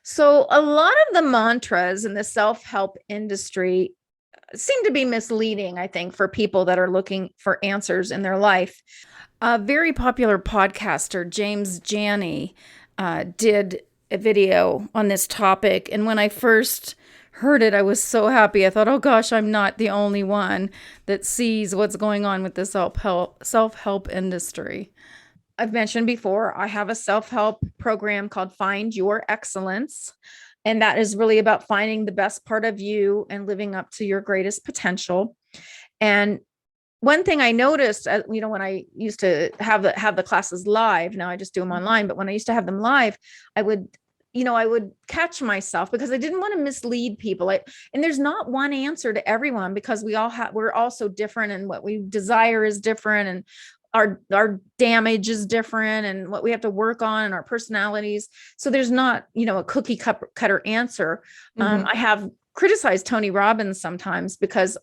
So, a lot of the mantras in the self-help industry seem to be misleading, I think, for people that are looking for answers in their life. A very popular podcaster, James Jani, did a video on this topic. And when I first heard it, I was so happy. I thought, oh gosh, I'm not the only one that sees what's going on with the self-help industry. I've mentioned before, I have a self-help program called Find Your Excellence. And that is really about finding the best part of you and living up to your greatest potential. And one thing I noticed, when I used to have the classes live, now I just do them online, but when I used to have them live, I would, I would catch myself because I didn't want to mislead people. And there's not one answer to everyone because we're all so different, and what we desire is different, and our damage is different, and what we have to work on, and our personalities. So there's not, a cookie cutter answer. I have criticized Tony Robbins sometimes because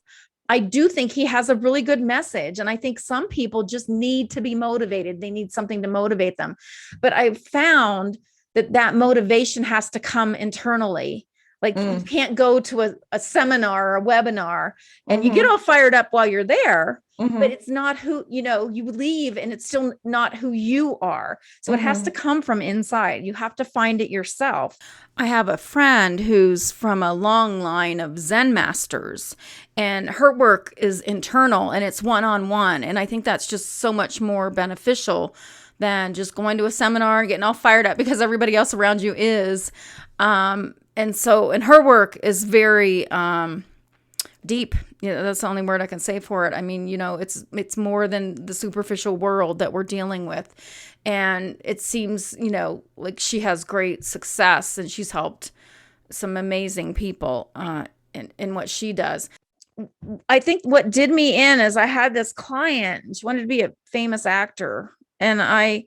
I do think he has a really good message. And I think some people just need to be motivated. They need something to motivate them. But I've found that motivation has to come internally. Like you can't go to a seminar or a webinar and you get all fired up while you're there, but it's not who, you leave and it's still not who you are. So it has to come from inside. You have to find it yourself. I have a friend who's from a long line of Zen Masters, and her work is internal and it's one-on-one. And I think that's just so much more beneficial than just going to a seminar and getting all fired up because everybody else around you is. And her work is very deep. That's the only word I can say for it. I mean, it's more than the superficial world that we're dealing with. And it seems, like she has great success, and she's helped some amazing people in what she does. I think what did me in is I had this client. She wanted to be a famous actor. And I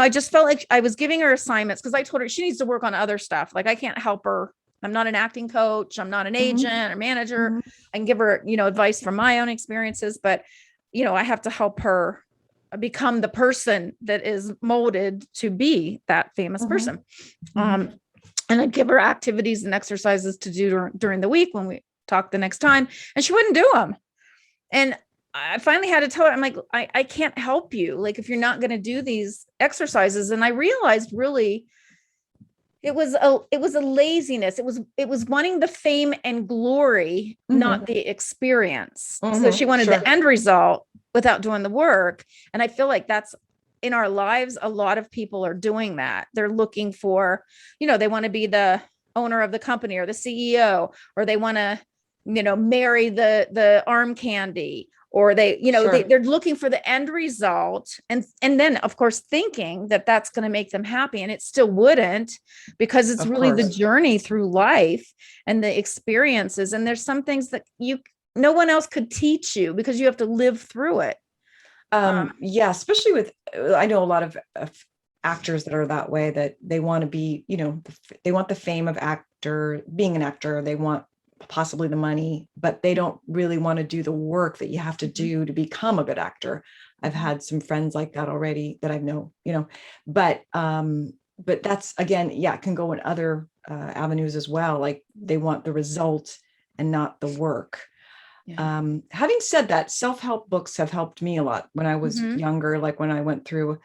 just felt like I was giving her assignments because I told her she needs to work on other stuff. Like I can't help her. I'm not an acting coach. I'm not an agent or manager. I can give her, advice from my own experiences, but, I have to help her become the person that is molded to be that famous person. And I'd give her activities and exercises to do during the week when we talk the next time, and she wouldn't do them. And I finally had to tell her, I'm like, I can't help you. Like, if you're not going to do these exercises. And I realized really it was a laziness. It was wanting the fame and glory, not the experience. So she wanted the end result without doing the work. And I feel like that's in our lives. A lot of people are doing that. They're looking for, they want to be the owner of the company or the CEO, or they want to, marry the arm candy, or they're looking for the end result. And then of course, thinking that that's going to make them happy. And it still wouldn't, because it's really the journey through life and the experiences. And there's some things that no one else could teach you because you have to live through it. Yeah, especially with, I know a lot of actors that are that way, that they want to be, they want the fame of being an actor. They want possibly the money, but they don't really want to do the work that you have to do to become a good actor. I've had some friends like that already that I know, but that's, again, it can go in other avenues as well. Like they want the result and not the work. Having said that, self-help books have helped me a lot when I was younger. Like when I went through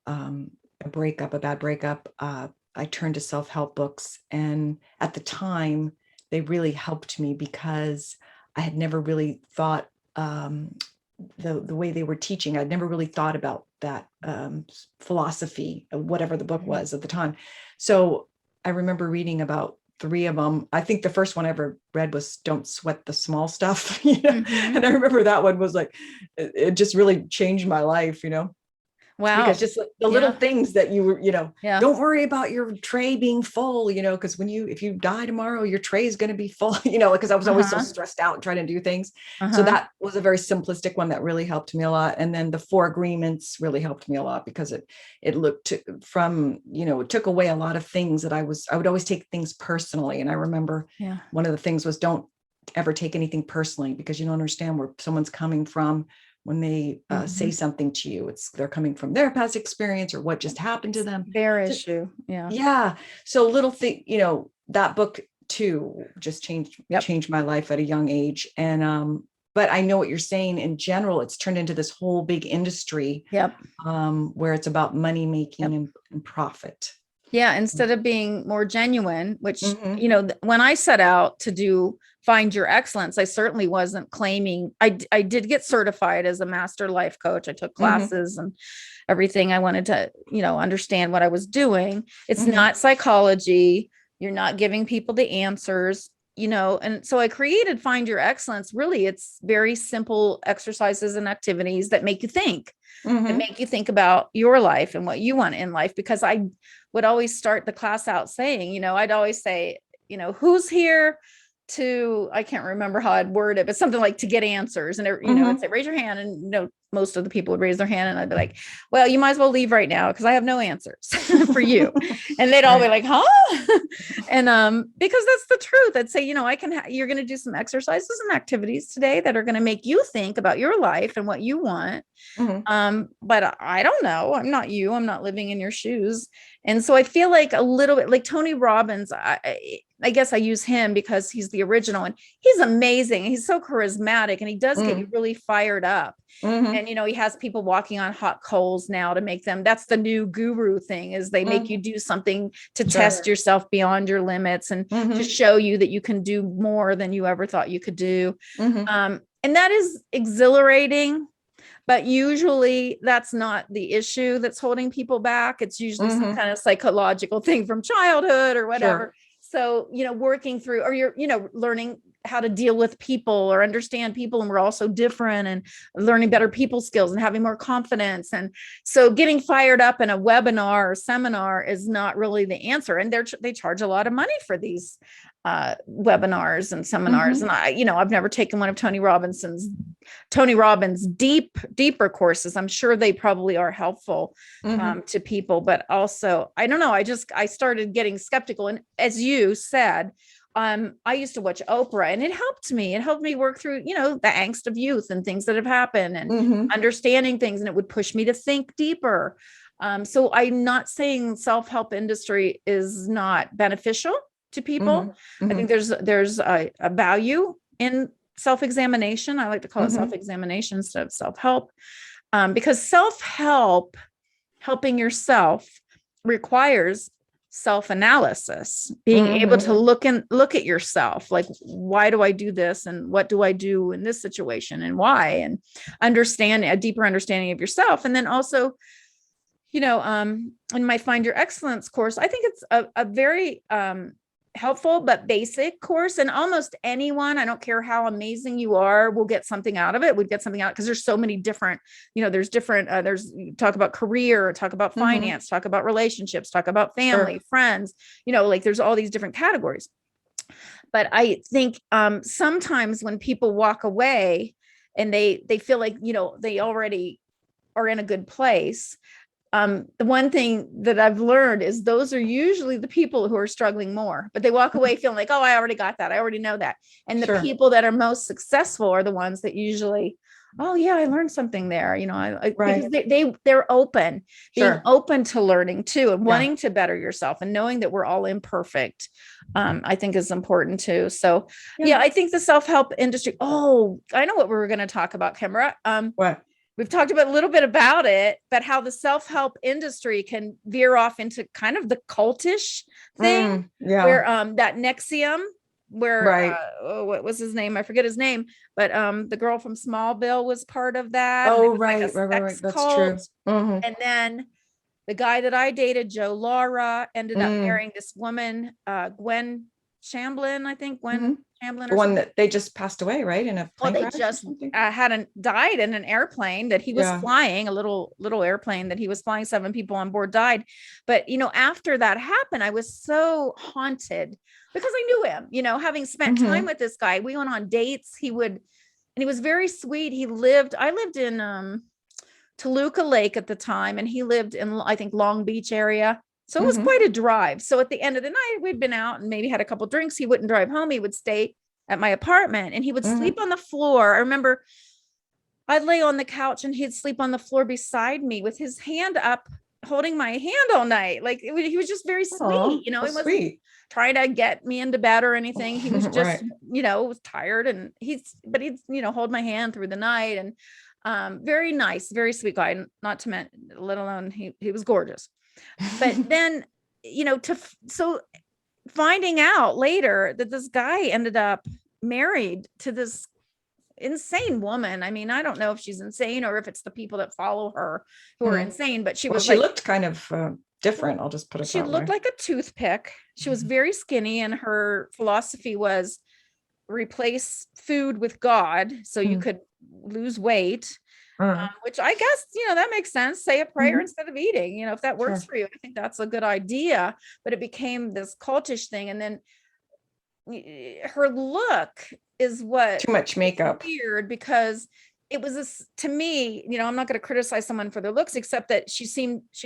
a bad breakup, I turned to self-help books. And at the time, they really helped me because I had never really thought the way they were teaching. I'd never really thought about that philosophy, whatever the book was at the time. So I remember reading about 3 of them. I think the first one I ever read was Don't Sweat the Small Stuff. And I remember that one was like, it just really changed my life, Wow. Because just the little things that you were, don't worry about your tray being full, because if you die tomorrow, your tray is going to be full, because I was always so stressed out trying to do things. So that was a very simplistic one that really helped me a lot. And then the 4 Agreements really helped me a lot because it looked from, it took away a lot of things that I would always take things personally. And I remember one of the things was don't ever take anything personally, because you don't understand where someone's coming from, when they say something to you. They're coming from their past experience or what just happened to them. Their issue. Yeah. Yeah. So little thing, that book too just changed my life at a young age. And but I know what you're saying. In general, it's turned into this whole big industry. Yep. Where it's about money making and profit. Yeah. Instead of being more genuine, which, Mm-hmm. when I set out to find your excellence, I certainly wasn't claiming. I did get certified as a master life coach. I took classes and everything. I wanted to, understand what I was doing. It's not psychology. You're not giving people the answers, and so I created Find Your Excellence. Really, it's very simple exercises and activities that make you think, that make you think about your life and what you want in life. Because I would always start the class out saying, I'd always say, who's here to, I can't remember how I'd word it, but something like to get answers. And, I'd say, raise your hand. And, most of the people would raise their hand, and I'd be like, well, you might as well leave right now, because I have no answers for you. And they'd all be like, huh? And, because that's the truth. I'd say, you're going to do some exercises and activities today that are going to make you think about your life and what you want. But I don't know. I'm not you. I'm not living in your shoes. And so I feel like a little bit like Tony Robbins. I guess I use him because he's the original, and he's amazing. He's so charismatic, and he does get you really fired up. And, he has people walking on hot coals now to make them. That's the new guru thing, is they make you do something to test yourself beyond your limits and to show you that you can do more than you ever thought you could do. And that is exhilarating. But usually that's not the issue that's holding people back. It's usually some kind of psychological thing from childhood or whatever. So, working through, or you're, learning how to deal with people or understand people. And we're all so different, and learning better people skills and having more confidence. And so getting fired up in a webinar or seminar is not really the answer. And they charge a lot of money for these webinars and seminars. And I've never taken one of Tony Robbins' deeper courses. I'm sure they probably are helpful to people, but also, I don't know. I started getting skeptical. And as you said, I used to watch Oprah, and it helped me work through, the angst of youth and things that have happened, and understanding things. And it would push me to think deeper. So I'm not saying self-help industry is not beneficial to people. I think there's a value in self-examination. I like to call it self-examination instead of self-help, because self-help, helping yourself, requires self-analysis, being able to look at yourself, like, why do I do this, and what do I do in this situation, and why, and understand a deeper understanding of yourself. And then also, in my Find Your Excellence course, I think it's a very helpful but basic course, and almost anyone, I don't care how amazing you are, will get something out of it, would get something out, because there's so many different, there's different, there's talk about career, talk about finance, talk about relationships, talk about family, friends, like there's all these different categories. But I think sometimes when people walk away and they feel like, they already are in a good place, the one thing that I've learned is those are usually the people who are struggling more, but they walk away feeling like, oh, I already got that. I already know that. And the people that are most successful are the ones that usually, oh yeah, I learned something there. Because they're open, being open to learning too, and wanting to better yourself, and knowing that we're all imperfect, I think is important too. So I think the self-help industry. Oh, I know what we were going to talk about, Kimbra. What? We've talked about a little bit about it, but how the self-help industry can veer off into kind of the cultish thing, where that Nexium, where what was his name? I forget his name, but the girl from Smallville was part of that. Oh, right. That's true. And then the guy that I dated, Joe Lara, ended up marrying this woman, Gwen Shamblin, I think. Gwen Shamblin, the one that they just passed away, right? In a plane crash, they just died in an airplane that he was flying, a little airplane that he was flying. 7 people on board died. But after that happened, I was so haunted, because I knew him, having spent time with this guy. We went on dates. He was very sweet. I lived in Toluca Lake at the time, and he lived in, I think, Long Beach area. So it was quite a drive. So at the end of the night, we'd been out and maybe had a couple of drinks. He wouldn't drive home. He would stay at my apartment, and he would sleep on the floor. I remember I'd lay on the couch and he'd sleep on the floor beside me with his hand up, holding my hand all night. Like he was just very sweet. You know, he wasn't sweet. trying to get me into bed or anything. He was just, Right. was tired, and he'd, hold my hand through the night, and very nice, very sweet guy, not to mention, let alone he was gorgeous. But then, so finding out later that this guy ended up married to this insane woman. I mean, I don't know if she's insane or if it's the people that follow her who are insane, but she looked kind of different. I'll just put it she that looked way. like a toothpick. She was very skinny, and her philosophy was replace food with God so you could lose weight. Which I guess, that makes sense. Say a prayer instead of eating, if that works for you. I think that's a good idea, but it became this cultish thing. And then her look is what too much makeup. Weird, because it was to me, I'm not going to criticize someone for their looks, except that she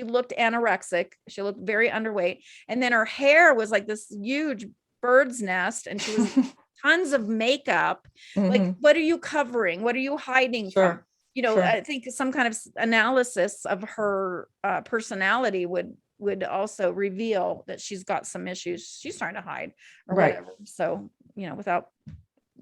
looked anorexic. She looked very underweight. And then her hair was like this huge bird's nest, and she was tons of makeup. Like, what are you covering? What are you hiding from? I think some kind of analysis of her personality would also reveal that she's got some issues she's trying to hide or whatever. So, without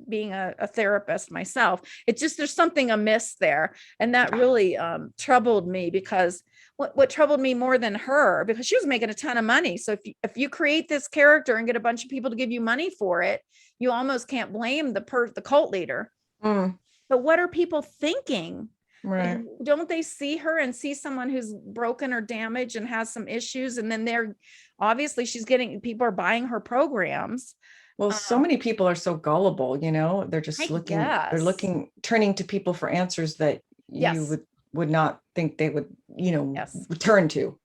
being a therapist myself, it's just, there's something amiss there. And that really troubled me, because what troubled me more than her, because she was making a ton of money. So if you create this character and get a bunch of people to give you money for it, you almost can't blame the cult leader. But what are people thinking? Right. And don't they see her and see someone who's broken or damaged and has some issues? And then obviously people are buying her programs. Well, so many people are so gullible, they're just turning to people for answers that you would not think they would, turn to.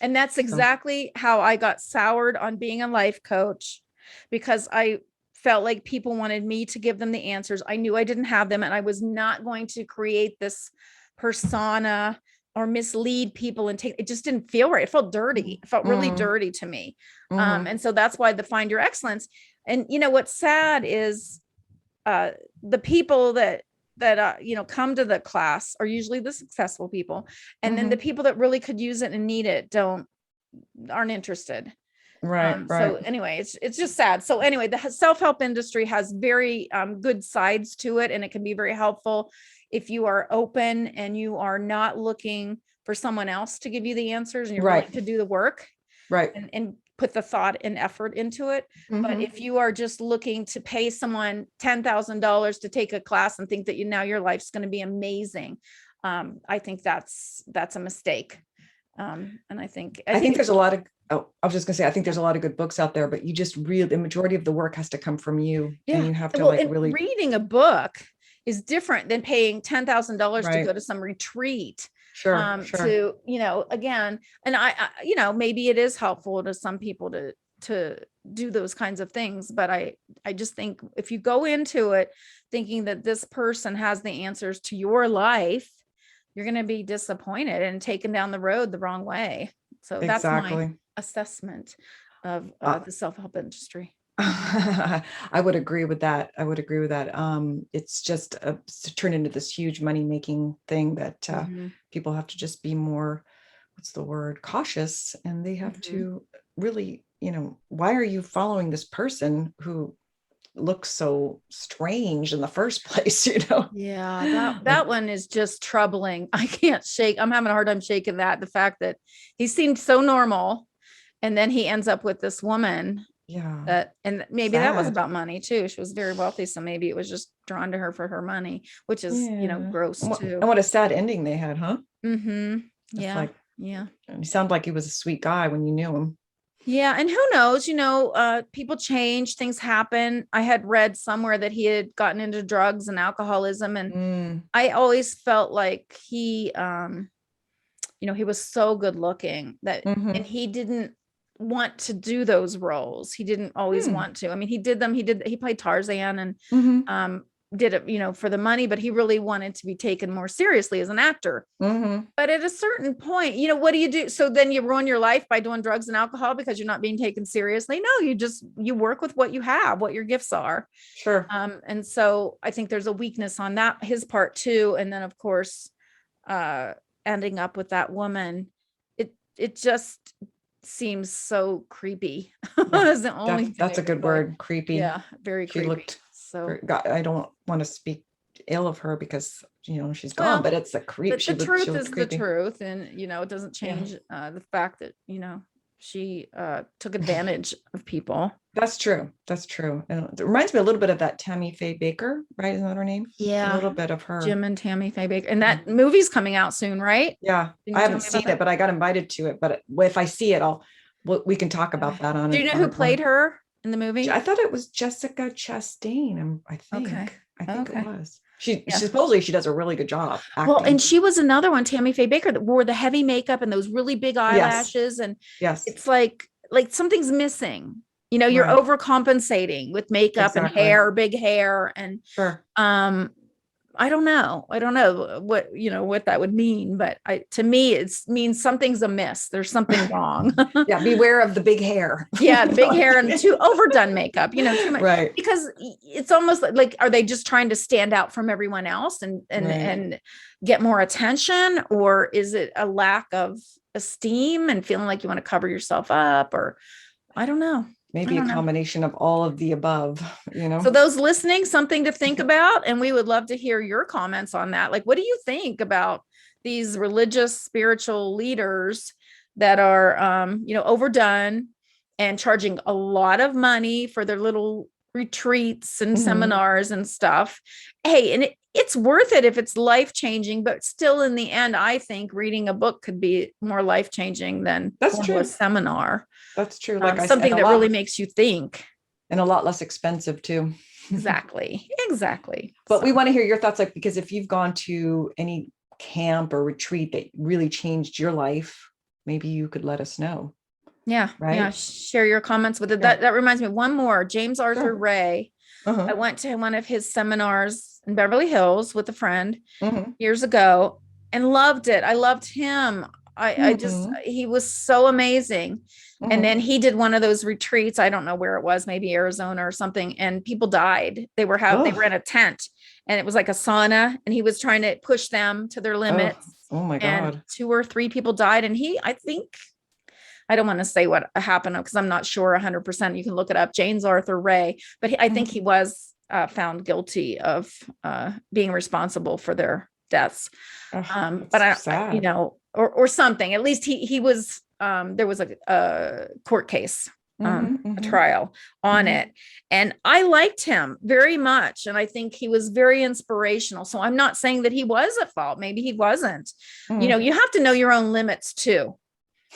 And that's exactly how I got soured on being a life coach, because I felt like people wanted me to give them the answers. I knew I didn't have them, and I was not going to create this persona or mislead people and it just didn't feel right. It felt dirty. It felt really dirty to me. And so that's why the Find Your Excellence. And what's sad is the people that come to the class are usually the successful people. And then the people that really could use it and need it aren't interested. Right. So anyway, it's just sad. So anyway, the self-help industry has very good sides to it, and it can be very helpful if you are open and you are not looking for someone else to give you the answers, and you're willing to do the work, and put the thought and effort into it. But if you are just looking to pay someone $10,000 to take a class and think that now your life's going to be amazing, I think that's a mistake. And I think there's a lot of, I was just gonna say, I think there's a lot of good books out there, but you just the majority of the work has to come from you. And you have to really reading a book is different than paying $10,000 to go to some retreat. Sure. To, again, and I maybe it is helpful to some people to do those kinds of things, but I just think if you go into it thinking that this person has the answers to your life, you're going to be disappointed and taken down the road the wrong way. So that's my assessment of the self-help industry. I would agree with that. It's just turned into this huge money-making thing that people have to just be more, cautious, and they have to really, why are you following this person who looks so strange in the first place? Yeah, that one is just troubling. I'm having a hard time shaking that. The fact that he seemed so normal, and then he ends up with this woman. And maybe that was about money too. She was very wealthy, so maybe it was just drawn to her for her money, which is gross too. And what a sad ending they had, huh? Yeah. He sounded like he was a sweet guy when you knew him. Yeah. And who knows, people change, things happen. I had read somewhere that he had gotten into drugs and alcoholism. And I always felt like he was so good looking that, and he didn't want to do those roles. He didn't always want to. I mean, he did them. He played Tarzan, and did it, for the money, but he really wanted to be taken more seriously as an actor. Mm-hmm. But at a certain point, what do you do? So then you ruin your life by doing drugs and alcohol because you're not being taken seriously. No, you work with what you have, what your gifts are. Sure. And so I think there's a weakness on that, his part too. And then of course, ending up with that woman, it just seems so creepy. That's the only that's a good word. Creepy. Yeah, very creepy. Looked so I don't want to speak ill of her because she's gone, but it's a creep. The truth is the truth, and it doesn't change the fact that she took advantage of people. That's true. And it reminds me a little bit of that Tammy Faye Baker, right? Isn't that her name? Yeah, a little bit of her. Jim and Tammy Faye Baker, and that movie's coming out soon, right? Yeah, I haven't seen it, but I got invited to it. But if I see it, we can talk about that on it. Do you know who played her in the movie? I thought it was Jessica Chastain. I think. Okay. I think it was. She supposedly she does a really good job acting. Well, and she was another one, Tammy Faye Baker, that wore the heavy makeup and those really big eyelashes. And it's like something's missing. You're overcompensating with makeup and hair, big hair, and I don't know what what that would mean, but to me it means something's amiss. There's something wrong. Yeah, beware of the big hair. Yeah, the big hair and too overdone makeup. Too much, right? Because it's almost like are they just trying to stand out from everyone else and get more attention, or is it a lack of esteem and feeling like you want to cover yourself up, or I don't know. Maybe a combination of all of the above, So those listening, something to think about. And we would love to hear your comments on that. Like, what do you think about these religious, spiritual leaders that are, overdone and charging a lot of money for their little retreats and seminars and stuff? Hey, and it's worth it if it's life-changing, but still in the end, I think reading a book could be more life-changing than a seminar. That's true. Like something that really makes you think. And a lot less expensive too. Exactly. But we want to hear your thoughts, because if you've gone to any camp or retreat that really changed your life, maybe you could let us know. Yeah. Right. Yeah. Share your comments with it. Yeah. That reminds me of one more. James Arthur Ray. I went to one of his seminars in Beverly Hills with a friend years ago and loved it. I loved him. He was so amazing. And then he did one of those retreats. I don't know where it was, maybe Arizona or something. And people died. They were in a tent and it was like a sauna, and he was trying to push them to their limits. Oh my God. And 2 or 3 people died. And I don't want to say what happened because I'm not sure 100%. You can look it up, James Arthur Ray, but I think he was found guilty of being responsible for their deaths. But sad. Or something. At least he was. There was a court case, a trial on it, and I liked him very much, and I think he was very inspirational. So I'm not saying that he was at fault. Maybe he wasn't. You have to know your own limits too,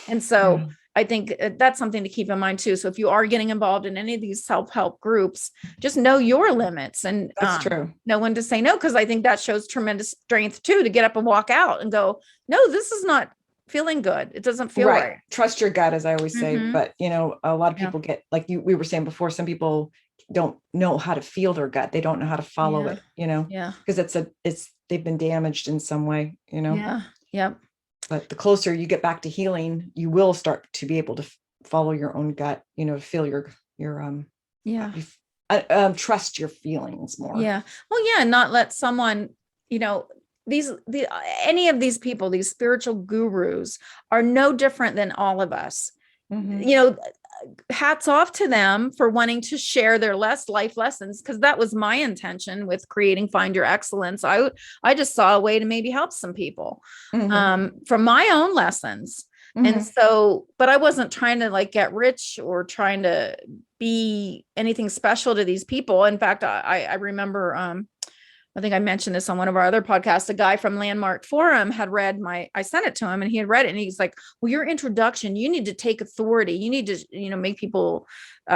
and so. I think that's something to keep in mind too. So if you are getting involved in any of these self-help groups, just know your limits and that's true. Know when to say no, because I think that shows tremendous strength too, to get up and walk out and go, no, this is not feeling good. It doesn't feel right. Trust your gut, as I always say. But a lot of people get, like we were saying before, some people don't know how to feel their gut. They don't know how to follow it, because they've been damaged in some way, Yeah. Yep. But the closer you get back to healing, you will start to be able to follow your own gut, feel your trust your feelings more. Yeah. Well, yeah. Not let someone, any of these people, these spiritual gurus are no different than all of us. Hats off to them for wanting to share their life lessons, because that was my intention with creating Find Your Excellence. I just saw a way to maybe help some people from my own lessons. And so, but I wasn't trying to get rich or trying to be anything special to these people. In fact, I remember, I think I mentioned this on one of our other podcasts. A guy from Landmark Forum had read I sent it to him, and he had read it, and he's like, well, your introduction, you need to take authority. You need to, make people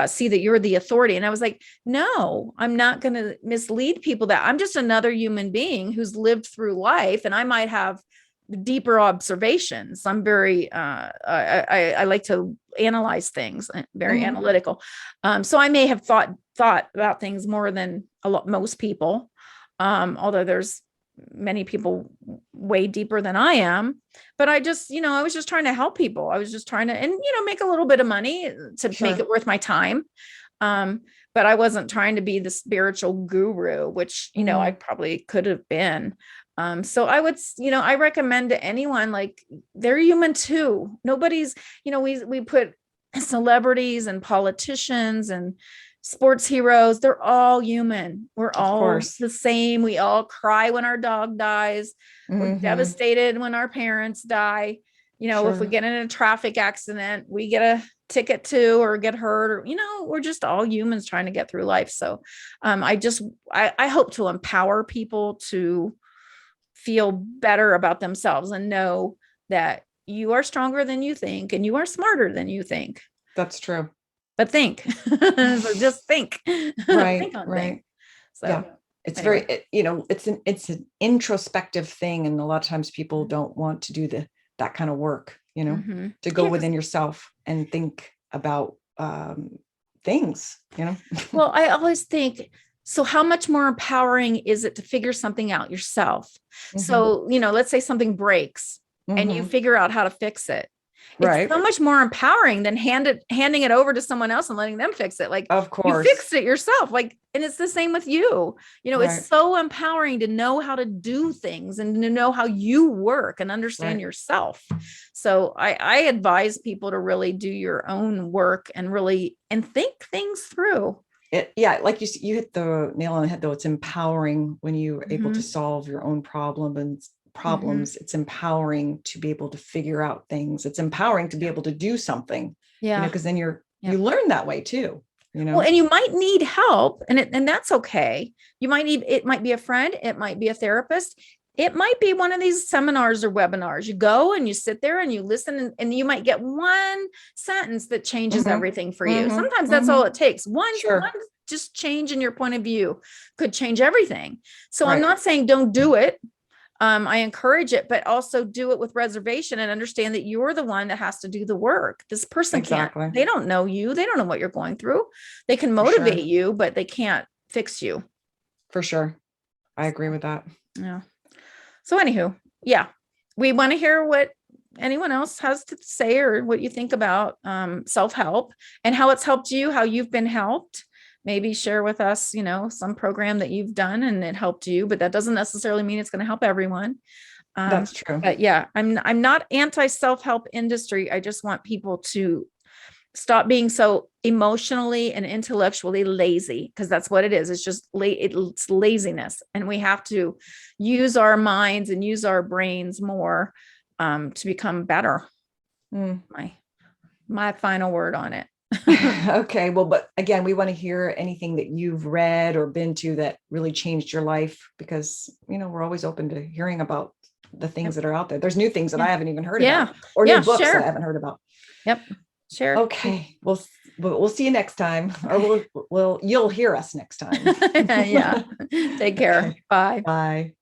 see that you're the authority. And I was like, no, I'm not going to mislead people. That I'm just another human being who's lived through life, and I might have deeper observations. I'm very, I like to analyze things, very analytical. So I may have thought about things more than most people. Although there's many people way deeper than I am, but I just, I was just trying to help people. I was just trying to, and, make a little bit of money to Sure. make it worth my time. But I wasn't trying to be the spiritual guru, which, I probably could have been. So I would, I recommend to anyone, like, they're human too. Nobody's, we put celebrities and politicians and sports heroes, they're all human. We're all the same. We all cry when our dog dies. We're devastated when our parents die. If we get in a traffic accident, we get a ticket too, or get hurt, or, we're just all humans trying to get through life. So I hope to empower people to feel better about themselves and know that you are stronger than you think and you are smarter than you think. That's true. But think. So just think. Right. Think on right. things. So yeah. It's anyway. It's an introspective thing. And a lot of times people don't want to do that kind of work, to go within yourself and think about things, Well, I always think, so how much more empowering is it to figure something out yourself? So, let's say something breaks and you figure out how to fix it. It's so much more empowering than handing it over to someone else and letting them fix it. Like, of course, you fixed it yourself. Like, and it's the same with you. It's so empowering to know how to do things and to know how you work and understand yourself. So I advise people to really do your own work and think things through. Like you hit the nail on the head, though. It's empowering when you're able to solve your own problems. It's empowering to be able to figure out things. It's empowering to be able to do something, because then you learn that way too, Well, and you might need help, and that's okay. It might be a friend, it might be a therapist, it might be one of these seminars or webinars. You go and you sit there and you listen, and you might get one sentence that changes everything for you. Sometimes that's all it takes. One just change in your point of view could change everything. So I'm not saying don't do it. I encourage it, but also do it with reservation and understand that you're the one that has to do the work. This person can't, they don't know you. They don't know what you're going through. They can motivate you, but they can't fix you. For sure. I agree with that. Yeah. So anywho, we want to hear what anyone else has to say or what you think about self-help and how it's helped you, how you've been helped. Maybe share with us, some program that you've done and it helped you, but that doesn't necessarily mean it's going to help everyone. That's true. But I'm not anti-self-help industry. I just want people to stop being so emotionally and intellectually lazy, because that's what it is. It's just it's laziness. And we have to use our minds and use our brains more to become better. My final word on it. Okay. Well, but again, we want to hear anything that you've read or been to that really changed your life, because, we're always open to hearing about the things that are out there. There's new things that I haven't even heard about, or new books I haven't heard about. Yep. Share. Okay. We'll see you next time, or you'll hear us next time. Yeah. Take care. Okay. Bye. Bye.